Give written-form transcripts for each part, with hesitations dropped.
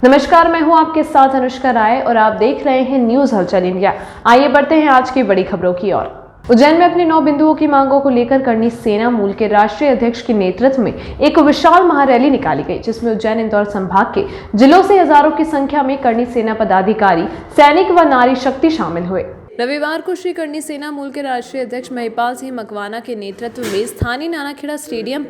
नमस्कार, मैं हूं आपके साथ अनुष्का राय और आप देख रहे हैं न्यूज हलचल इंडिया। आइए बढ़ते हैं आज की बड़ी खबरों की ओर। उज्जैन में अपनी 9 बिंदुओं की मांगों को लेकर करनी सेना मूल के राष्ट्रीय अध्यक्ष के नेतृत्व में एक विशाल महारैली निकाली गई, जिसमें उज्जैन इंदौर संभाग के जिलों से हजारों की संख्या में करनी सेना पदाधिकारी, सैनिक व नारी शक्ति शामिल हुए। रविवार को श्री करनी सेना मूल के राष्ट्रीय अध्यक्ष महिपाल सिंह मकवाना के नेतृत्व में स्थानीय नानाखेड़ा स्टेडियम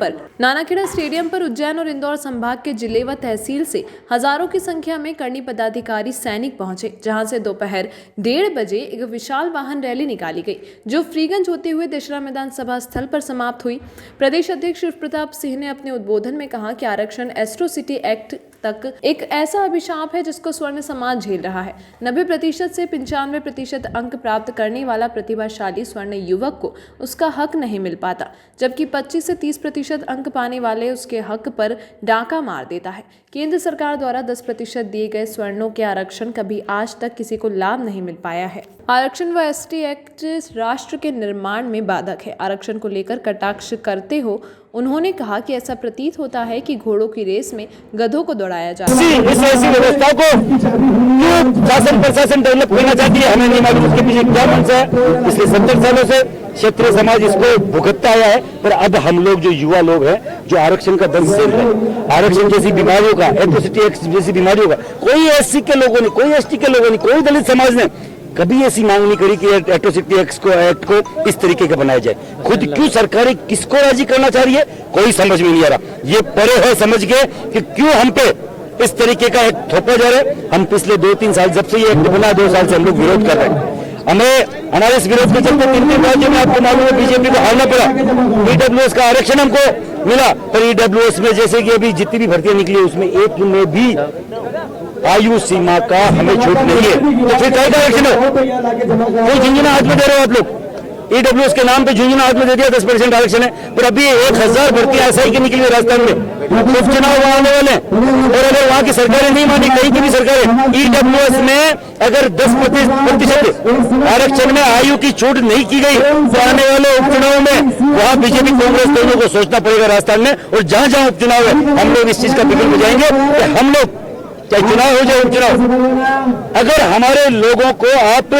पर उज्जैन और इंदौर संभाग के जिले व तहसील से हजारों की संख्या में करनी पदाधिकारी, सैनिक पहुंचे, जहां से दोपहर 1:30 बजे एक विशाल वाहन रैली निकाली गई, जो फ्रीगंज होते हुए दशहरा मैदान सभा स्थल पर समाप्त हुई। प्रदेश अध्यक्ष शिव प्रताप सिंह ने अपने उद्बोधन में कहा कि आरक्षण एट्रोसिटी एक्ट तक एक ऐसा अभिशाप है जिसको स्वर्ण समाज झेल रहा है। 90% से 95% अंक प्राप्त करने वाला प्रतिभाशाली स्वर्ण युवक को उसका हक नहीं मिल पाता, जबकि 25 से 30% अंक पाने वाले उसके हक पर डाका मार देता है। केंद्र सरकार द्वारा 10% दिए गए स्वर्णों के आरक्षण कभी आज तक किसी को लाभ नहीं मिल पाया है। आरक्षण व एसटी एक्ट राष्ट्र के निर्माण में बाधक है। आरक्षण को लेकर कटाक्ष करते हो उन्होंने कहा कि ऐसा प्रतीत होता है कि घोड़ों की रेस में गधों को दौड़ाया जा रहा है। इस ऐसी व्यवस्था को क्यों शासन प्रशासन डेवलप करना चाहती है, हमें नहीं मालूम। उसके पीछे क्या मंशा है? पिछले 70 सालों से क्षेत्रीय समाज इसको भुगतता आया है, पर अब हम लोग जो युवा लोग हैं, जो आरक्षण का दर्द झेल रहे हैं, आरक्षण जैसी बीमारियों का, एट्रोसिटी एक्ट जैसी बीमारियों का, कोई एससी के लोगों ने, कोई एसटी के लोगों ने, कोई दलित समाज ने कभी ऐसी मांग नहीं करी कि एट्रोसिटी एक्ट को इस तरीके का बनाया जाए। खुद क्यों सरकारें किसको राजी करना चाह रही है, कोई समझ में नहीं आ रहा। ये परे है समझ के कि क्यों हम पे इस तरीके का एक थोपा जा रहा है। हम पिछले 2-3 साल, जब से ये एक्ट बना 2 साल से हम लोग विरोध कर रहे हैं। हमारे इस विरोध के चलते 3 राज्यों में आपको मालूम है बीजेपी को हारना पड़ा। ईडब्ल्यूएस का आरक्षण हमको मिला, पर ईडब्ल्यूएस में जैसे कि अभी जितनी भी भर्तियां निकली उसमें एक में भी आयु सीमा का हमें छूट नहीं है। तो फिर क्या आरक्षण है? कोई झुंझुना हाथ में दे रहे हो आप लोग। ईडब्ल्यूएस के नाम पे झुंझुना हाथ में दे दिया, 10% आरक्षण है, पर अभी 1000 भर्तियां एसआई की निकली है राजस्थान में। उपचुनाव आने वाले हैं और अगर वहां की सरकारें नहीं मानी, कहीं की भी सरकारें, ईडब्ल्यूएस में अगर 10% आरक्षण में आयु की छूट नहीं की गई तो आने वाले उपचुनाव में वहां बीजेपी कांग्रेस दोनों को सोचना पड़ेगा राजस्थान में। और जहां जहां उपचुनाव है हम लोग इस चीज का बिगुल बजाएंगे कि हम लोग, चाहे चुनाव हो जाए उपचुनाव, अगर हमारे लोगों को आप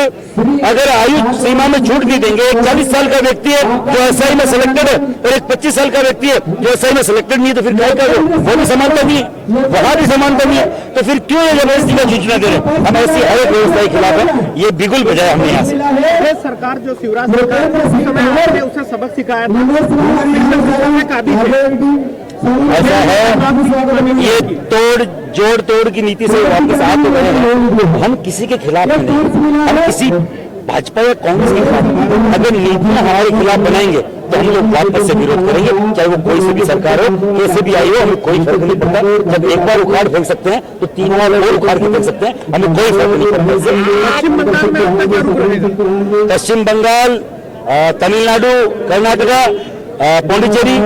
अगर आयु सीमा में छूट भी देंगे, एक 40 साल का व्यक्ति है जो एसआई में सिलेक्टेड है और एक 25 साल का व्यक्ति है जो एसआई में सिलेक्टेड नहीं है, तो फिर क्या करो? वो भी समानता नहीं है, वहां भी समानता नहीं है, तो फिर क्यों ये जबरदस्ती का सूचना दे रहे? हम ऐसी हर एक व्यवस्था के खिलाफ है। ये बिगुल बजाया हमने यहाँ से। सरकार जो शिवराज सरकार ने उसे सबक सिखाया था, ऐसा है, ये जोड़ तोड़ की नीति से वापस आ तो गए हैं। हम किसी के खिलाफ नहीं, हम किसी भाजपा या कांग्रेस के खिलाफ। अगर नीतियां हमारे खिलाफ बनाएंगे तो हम लोग वापस से विरोध करेंगे, चाहे वो कोई सी भी सरकार हो, कैसे भी आई हो, हमें कोई फर्क नहीं पड़ता। जब एक बार उखाड़ फेंक सकते हैं तो 3 बार और उखाड़ के फेंक सकते हैं, हमें कोई फर्क नहीं पड़ता। पश्चिम बंगाल, तमिलनाडु, कर्नाटका, पौंडीचेरी,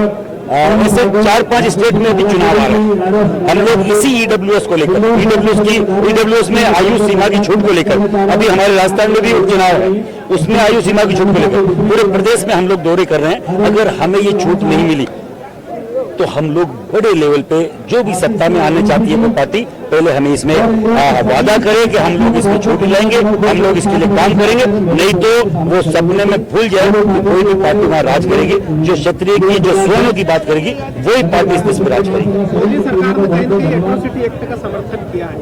ऐसे 4-5 स्टेट में भी चुनाव आ रहे हैं। हम लोग इसी ईडब्ल्यूएस को लेकर, ईडब्ल्यूएस में आयु सीमा की छूट को लेकर, अभी हमारे राजस्थान में भी उपचुनाव है, उसमें आयु सीमा की छूट को लेकर पूरे प्रदेश में हम लोग दौरे कर रहे हैं। अगर हमें ये छूट नहीं मिली तो हम लोग बड़े लेवल पे, जो भी सत्ता में आने चाहती है वो पार्टी, पहले हमें इसमें वादा करे कि हम लोग इसमें छूट लाएंगे, हम लोग इसके लिए काम करेंगे, नहीं तो वो सपने में भूल जाए कि कोई भी पार्टी वहां राज करेगी, जो क्षत्रिय की, जो स्वर्ण की बात करेगी, वही पार्टी इस देश में राज करेगी। मोदी सरकार ने एट्रोसिटी एक्ट का समर्थन किया है,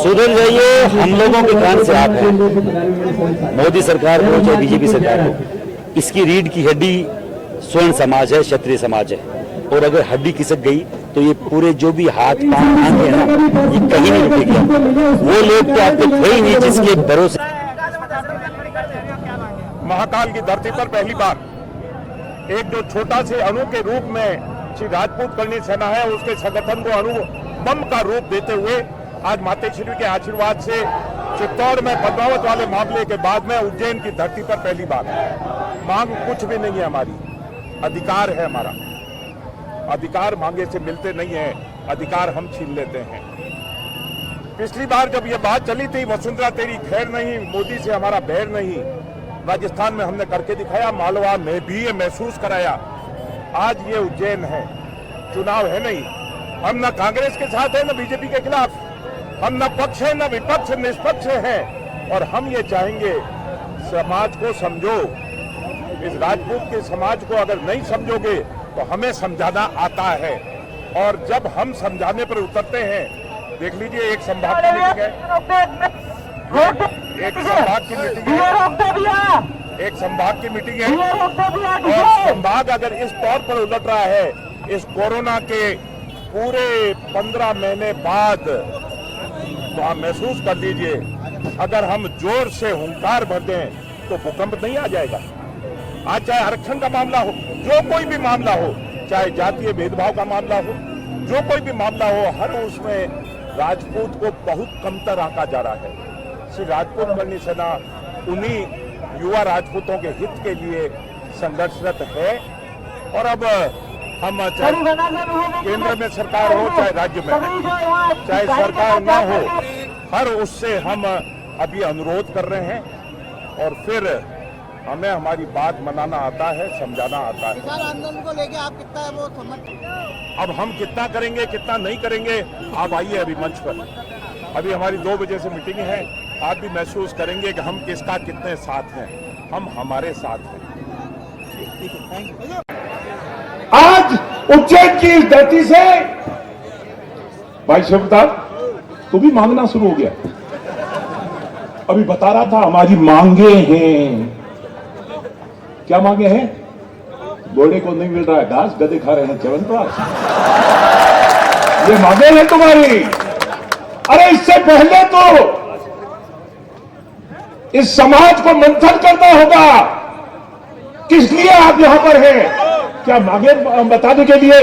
सुधर जाइए, हम लोगों के कान से आप हैं। मोदी सरकार को चाहे बीजेपी सरकार को, इसकी रीढ़ की हड्डी स्वर्ण समाज है, क्षत्रिय समाज है, और अगर हड्डी खिसक गई तो ये पूरे जो भी हाथ पांव आंखें हैं ना, ये कहीं नहीं रुकेगा। वो लोग तो आपको थे ही नहीं जिसके भरोसे। महाकाल की धरती पर पहली बार एक जो छोटा से अणु के रूप में श्री राजपूत करनी सेना है, उसके संगठन को अणु बम का रूप देते हुए आज मातेश्वरी के आशीर्वाद से चित्तौड़ में पद्मावत वाले मामले के बाद में उज्जैन की धरती पर पहली बार। मांग कुछ भी नहीं है हमारी, अधिकार है हमारा। अधिकार मांगे से मिलते नहीं है, अधिकार हम छीन लेते हैं। पिछली बार जब ये बात चली थी, वसुंधरा तेरी खैर नहीं, मोदी से हमारा बैर नहीं, राजस्थान में हमने करके दिखाया, मालवा में भी ये महसूस कराया। आज ये उज्जैन है, चुनाव है नहीं, हम न कांग्रेस के साथ हैं न बीजेपी के खिलाफ, हम न पक्ष हैं न विपक्ष, निष्पक्ष हैं। और हम ये चाहेंगे समाज को समझो, इस राजपूत के समाज को अगर नहीं समझोगे तो हमें समझाना आता है। और जब हम समझाने पर उतरते हैं, देख लीजिए एक संभाग की मीटिंग है, एक संभाग की मीटिंग है, एक संभाग की मीटिंग है, और संभाग अगर इस तौर पर उलट रहा है, इस कोरोना के पूरे 15 महीने बाद, तो आप महसूस कर लीजिए अगर हम जोर से हुंकार भर दें तो भूकंप नहीं आ जाएगा। आज चाहे आरक्षण का मामला हो, जो कोई भी मामला हो, चाहे जातीय भेदभाव का मामला हो, जो कोई भी मामला हो, हर उसमें राजपूत को बहुत कमतर आंका जा रहा है। श्री राजपूत करनी सेना उन्हीं युवा राजपूतों के हित के लिए संघर्षरत है। और अब हम चाहे केंद्र में सरकार हो चाहे राज्य में, चाहे सरकार न हो, हर उससे हम अभी अनुरोध कर रहे हैं। और फिर हमें हमारी बात मनाना आता है, समझाना आता है। किसान आंदोलन को लेके आप कितना है वो समझ, अब हम कितना करेंगे कितना नहीं करेंगे, आप आइए अभी मंच पर। अभी हमारी 2 बजे से मीटिंग है, आप भी महसूस करेंगे कि हम किसका कितने साथ हैं। हम हमारे साथ हैं। आज उज्जैन की इस धरती से भाई शिवप्रताप तू भी मांगना शुरू हो गया। अभी बता रहा था हमारी मांगे हैं। क्या मांगे हैं? घोड़े को नहीं मिल रहा है घास, गधे खा रहे हैं च्यवनप्राश, ये मांगे हैं तुम्हारी। अरे इससे पहले तो इस समाज को मंथन करना होगा, किस लिए आप यहां पर हैं। क्या मांगे बताने के लिए?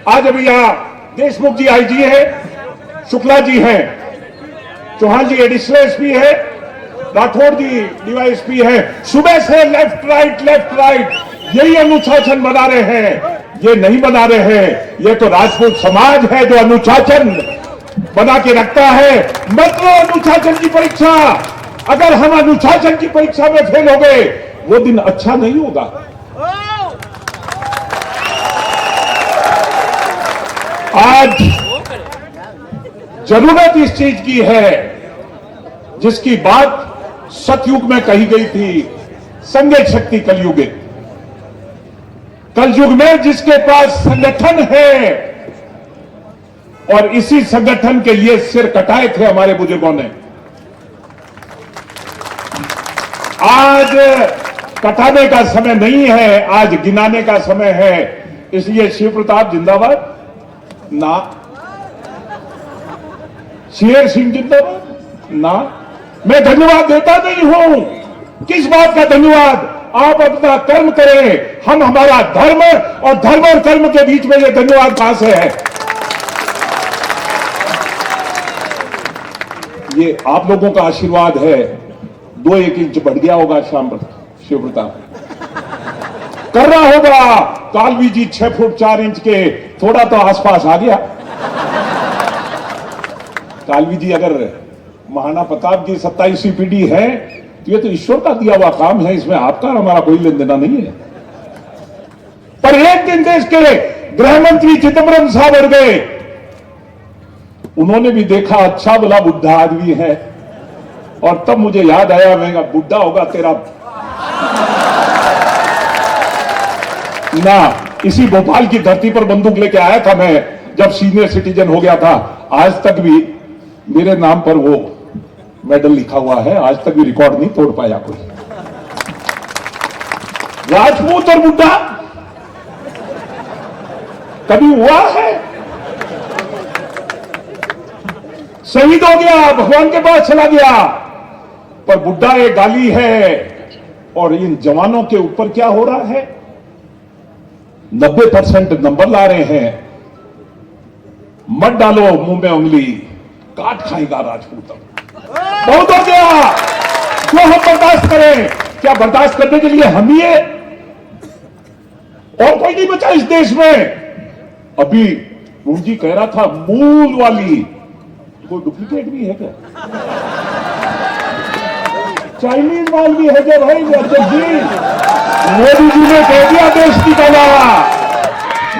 आज अभी यहां देशमुख जी आईजी है, शुक्ला जी हैं, चौहान जी एडिशनल एसपी है, राठौर जी डीवाईएसपी है। सुबह से लेफ्ट राइट यही अनुशासन बना रहे हैं। ये नहीं बना रहे हैं, ये तो राजपूत समाज है जो अनुशासन बना के रखता है। मत लो अनुशासन की परीक्षा। अगर हम अनुशासन की परीक्षा में फेल हो गए, वो दिन अच्छा नहीं होगा। आज जरूरत इस चीज की है जिसकी बात सतयुग में कही गई थी, संघ शक्ति कलयुग। कलयुग में जिसके पास संगठन है, और इसी संगठन के लिए सिर कटाए थे हमारे बुजुर्गों ने। आज कटाने का समय नहीं है, आज गिनाने का समय है। इसलिए शिवप्रताप जिंदाबाद ना, शेर सिंह जिंदाबाद ना। मैं धन्यवाद देता नहीं हूं। किस बात का धन्यवाद? आप अपना कर्म करें, हम हमारा धर्म, और धर्म और कर्म के बीच में ये धन्यवाद कहां से है? ये आप लोगों का आशीर्वाद है। 2-1 इंच बढ़ गया होगा शिवप्रताप, कर रहा होगा। कालवी जी 6 फुट 4 इंच के थोड़ा तो आसपास आ गया। कालवी जी अगर महाराणा प्रताप की 27वीं पीढ़ी है तो ये तो ईश्वर का दिया हुआ काम है, इसमें आपका हमारा कोई लेन देना नहीं है। पर एक दिन देश के गृह मंत्री चिदम्बरम साहब बढ़ गए, उन्होंने भी देखा अच्छा भला बुढ़ा आदमी है, और तब मुझे याद आया, मैं बुढ़ा होगा तेरा ना। इसी भोपाल की धरती पर बंदूक लेके आया था मैं जब सीनियर सिटीजन हो गया था। आज तक भी मेरे नाम पर वो मेडल लिखा हुआ है, आज तक भी रिकॉर्ड नहीं तोड़ पाया कोई। राजपूत और बुड्ढा कभी हुआ है? शहीद हो गया, भगवान के पास चला गया, पर बुड्ढा एक गाली है। और इन जवानों के ऊपर क्या हो रहा है? 90% नंबर ला रहे हैं। मत डालो मुंह में उंगली, काट खाएगा राजपूत। बहुत हो गया। जो हम बर्दाश्त करें, क्या बर्दाश्त करने के लिए हम ही है? और कोई नहीं बचा इस देश में। अभी जी कह रहा था मूल वाली, कोई डुप्लीकेट भी है क्या? चाइनीज माल भी है क्या भाई? अध्यक्ष जी, मोदी जी ने कह दिया देश की कला।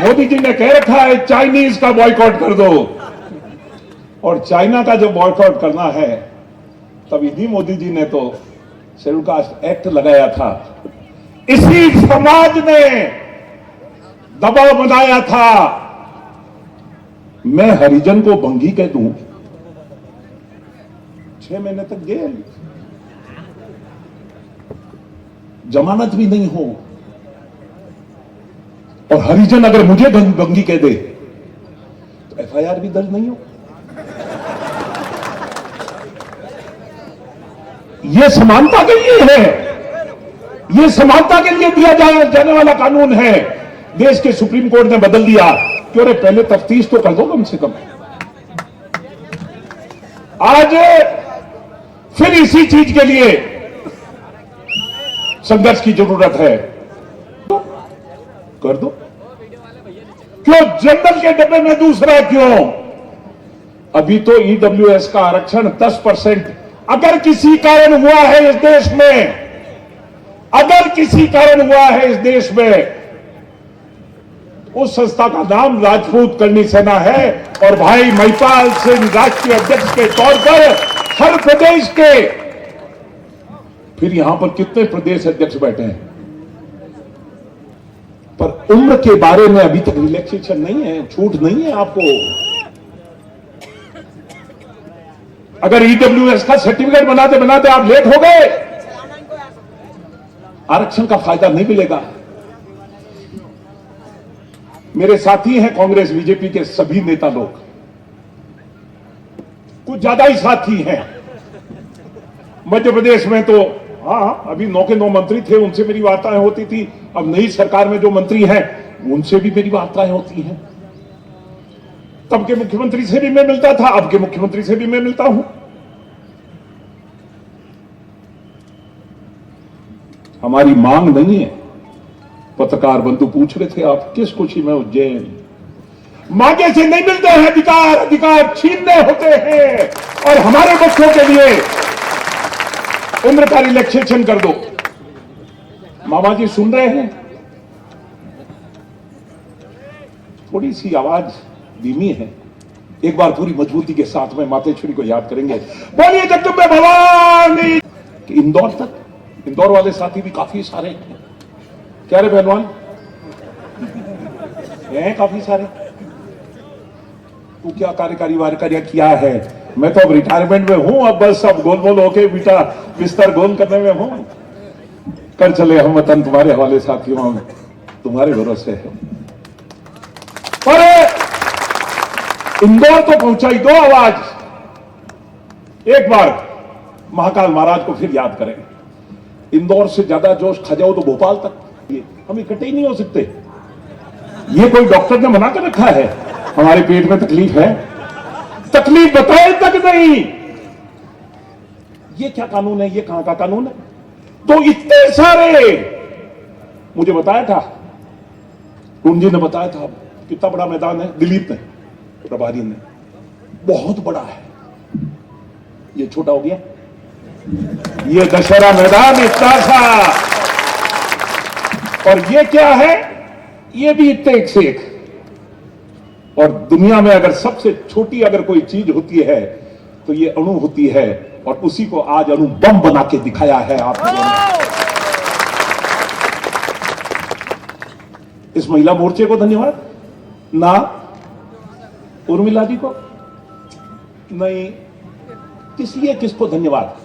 मोदी जी ने कह रखा है चाइनीज का बॉयकॉट कर दो, और चाइना का जब बॉयकॉट करना है तब इन्हीं मोदी जी ने तो शेड्यूल कास्ट एक्ट लगाया था। इसी समाज ने दबाव बनाया था, मैं हरिजन को भंगी कह दूं, 6 महीने तक जेल, जमानत भी नहीं हो, और हरिजन अगर मुझे भंगी कह दे तो एफआईआर भी दर्ज नहीं हो। यह समानता के लिए है, यह समानता के लिए दिया जाने वाला कानून है। देश के सुप्रीम कोर्ट ने बदल दिया कि अरे पहले तफ्तीश तो कर दो कम से कम। आज फिर इसी चीज के लिए संघर्ष की जरूरत है, कर दो। क्यों जनरल के डब्बे में दूसरा क्यों? अभी तो ईडब्ल्यूएस का आरक्षण 10%, अगर किसी कारण हुआ है इस देश में, अगर किसी कारण हुआ है इस देश में, उस संस्था का नाम राजपूत करनी सेना है। और भाई महिपाल सिंह राष्ट्रीय अध्यक्ष के तौर पर हर प्रदेश के, फिर यहां पर कितने प्रदेश अध्यक्ष बैठे हैं, पर उम्र के बारे में अभी तक रिलैक्सेशन नहीं है, छूट नहीं है आपको। अगर ईडब्ल्यूएस का सर्टिफिकेट बनाते बनाते आप लेट हो गए, आरक्षण का फायदा नहीं मिलेगा। मेरे साथी हैं कांग्रेस बीजेपी के सभी नेता लोग, कुछ ज्यादा ही साथी हैं। मध्य प्रदेश में तो हाँ, अभी 9 के 9 मंत्री थे, उनसे मेरी वार्ताएं होती थी। अब नई सरकार में जो मंत्री हैं उनसे भी मेरी वार्ताएं होती हैं। तब के मुख्यमंत्री से भी मैं मिलता था, अब के मुख्यमंत्री से भी मैं मिलता हूं। हमारी मांग नहीं है। पत्रकार बंधु पूछ रहे थे आप किस खुशी में उज्जैन, मांगे से नहीं मिलते हैं अधिकार, अधिकार छीनने होते हैं। और हमारे बच्चों के लिए उम्र का रिलैक्सेशन कर दो। मामा जी सुन रहे हैं? थोड़ी सी आवाज धीमी है, एक बार पूरी मजबूती के साथ में मातेश्वरी को याद करेंगे। बोलिए जगदम्बे भवानी। इंदौर तक, इंदौर वाले साथी भी काफी सारे हैं। क्या रे पहलवान, हैं काफी सारे। तू क्या कार्यकारी वार्य किया है? मैं तो अब रिटायरमेंट में हूं, अब बस अब गोल मोल होके बेटा बिस्तर गोल करने में हूं। कर चले हम वतन तुम्हारे हवाले साथियों, हम तुम्हारे भरोसे हैं। पर इंदौर तो पहुंचाई दो आवाज। एक बार महाकाल महाराज को फिर याद करें। इंदौर से ज्यादा जोश खा जाओ तो भोपाल तक, हम इकट्ठे ही नहीं हो सकते। ये कोई डॉक्टर ने मना कर रखा है? हमारे पेट में तकलीफ है, तकलीफ बताए तक नहीं। ये क्या कानून है? ये कहां का कानून है? तो इतने सारे, मुझे बताया था, कुंजी ने बताया था, कितना बड़ा मैदान है, दिलीप ने, प्रभारी ने, बहुत बड़ा है। ये छोटा हो गया, ये दशहरा मैदान इतना सा, और ये क्या है? ये भी इतने एक से एक। और दुनिया में अगर सबसे छोटी अगर कोई चीज होती है तो ये अणु होती है, और उसी को आज अणु बम बना के दिखाया है आप लोगों ने। इस महिला मोर्चे को धन्यवाद ना, उर्मिला जी को नहीं, किस लिए, किसको धन्यवाद?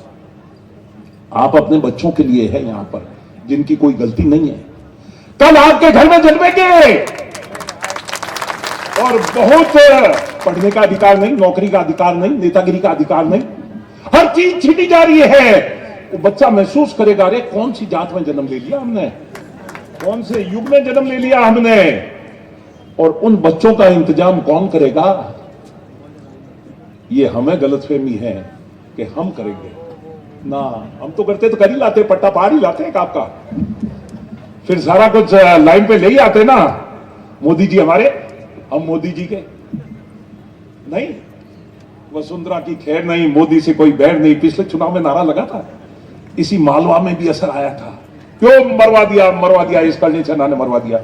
आप अपने बच्चों के लिए है यहां पर, जिनकी कोई गलती नहीं है, कल आपके घर में जन्मेंगे। और बहुत पढ़ने का अधिकार नहीं, नौकरी का अधिकार नहीं, नेतागिरी का अधिकार नहीं, हर चीज छीनी जा रही है। वो बच्चा महसूस करेगा, अरे कौन सी जात में जन्म ले लिया हमने, कौन से युग में जन्म ले लिया हमने। और उन बच्चों का इंतजाम कौन करेगा? ये हमें गलतफहमी है कि हम करेंगे ना, हम तो करते तो कर ही लाते, पट्टा पार ही लाते एक आपका, फिर सारा कुछ लाइन पे ले ही आते ना। मोदी जी हमारे, हम मोदी जी के नहीं। वसुंधरा की खैर नहीं, मोदी से कोई बैर नहीं। पिछले चुनाव में नारा लगा था, इसी मालवा में भी असर आया था। क्यों मरवा दिया, मरवा दिया, इस करनी सेना ने मरवा दिया।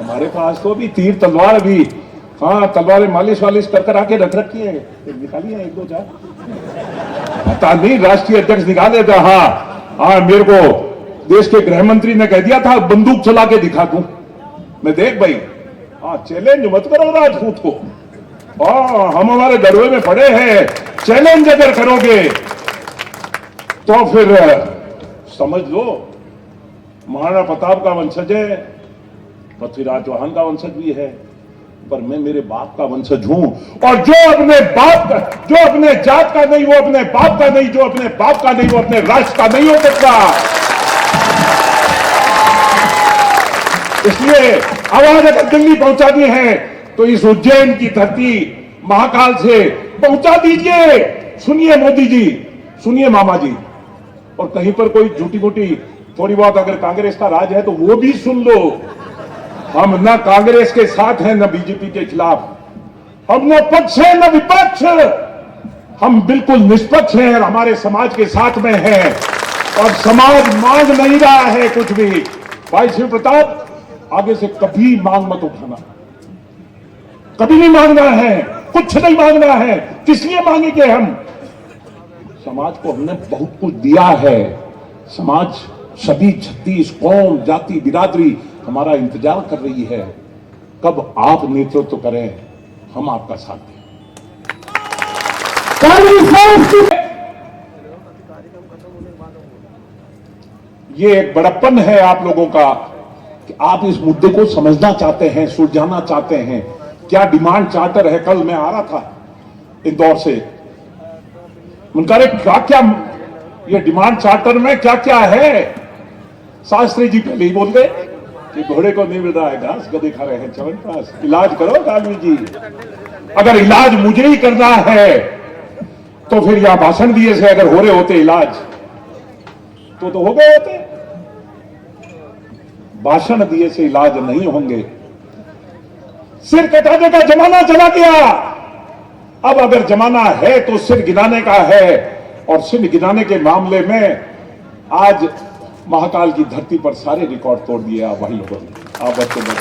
हमारे पास तो अभी तीर तलवार भी, हाँ तलवारें मालिश वालिश कर आके रख रखी है, निकालिए एक दो चार, पता नहीं राष्ट्रीय अध्यक्ष निकाले था। हाँ मेरे को देश के गृह मंत्री ने कह दिया था बंदूक चला के दिखा दूं मैं, देख भाई हाँ चैलेंज मत करो राजपूत को, हम हमारे दरवे में पड़े हैं, चैलेंज अगर करोगे तो फिर समझ लो महाराणा प्रताप का वंशज है, पृथ्वीराज चौहान का वंशज भी है, पर मैं मेरे बाप का वंशज हूं, और जो अपने बाप का, जो अपने जात का नहीं वो अपने बाप का नहीं, जो अपने बाप का नहीं वो अपने राष्ट्र का नहीं हो सकता। इसलिए आवाज अगर दिल्ली पहुंचानी है तो इस उज्जैन की धरती महाकाल से पहुंचा दीजिए। सुनिए मोदी जी, सुनिए मामा जी, और कहीं पर कोई झूठी मोटी थोड़ी बहुत अगर कांग्रेस का राज है तो वो भी सुन लो। हम न कांग्रेस के साथ हैं न बीजेपी के खिलाफ, हम न पक्ष है न विपक्ष, हम बिल्कुल निष्पक्ष हैं और हमारे समाज के साथ में हैं, और समाज मांग नहीं रहा है कुछ भी। भाई शिव प्रताप आगे से कभी मांग मत उठाना, कभी नहीं मांगना है, कुछ नहीं मांगना है। किस लिए मांगेंगे हम? समाज को हमने बहुत कुछ दिया है, समाज सभी 36 कौम जाति बिरादरी हमारा इंतजार कर रही है, कब आप नेतृत्व करें, हम आपका साथ दें। ये एक बड़प्पन है आप लोगों का कि आप इस मुद्दे को समझना चाहते हैं, सुलझाना चाहते हैं। क्या डिमांड चार्टर है? कल मैं आ रहा था इंदौर से, उनका क्या क्या ये डिमांड चार्टर में क्या क्या है? शास्त्री जी पहले ही बोल गए कि घोड़े को नहीं मिल रहा है घास, गधे खा रहे हैं च्यवनप्राश, इलाज करो गांधी जी। अगर इलाज मुझे ही करना है तो फिर यहां भाषण दिए से अगर हो रहे होते इलाज तो हो गए होते, भाषण दिए से इलाज नहीं होंगे। सिर कटाने का जमाना चला गया, अब अगर जमाना है तो सिर गिनाने का है, और सिर गिनाने के मामले में आज महाकाल की धरती पर सारे रिकॉर्ड तोड़ दिए आप भाई लोगों ने। आप बच्चों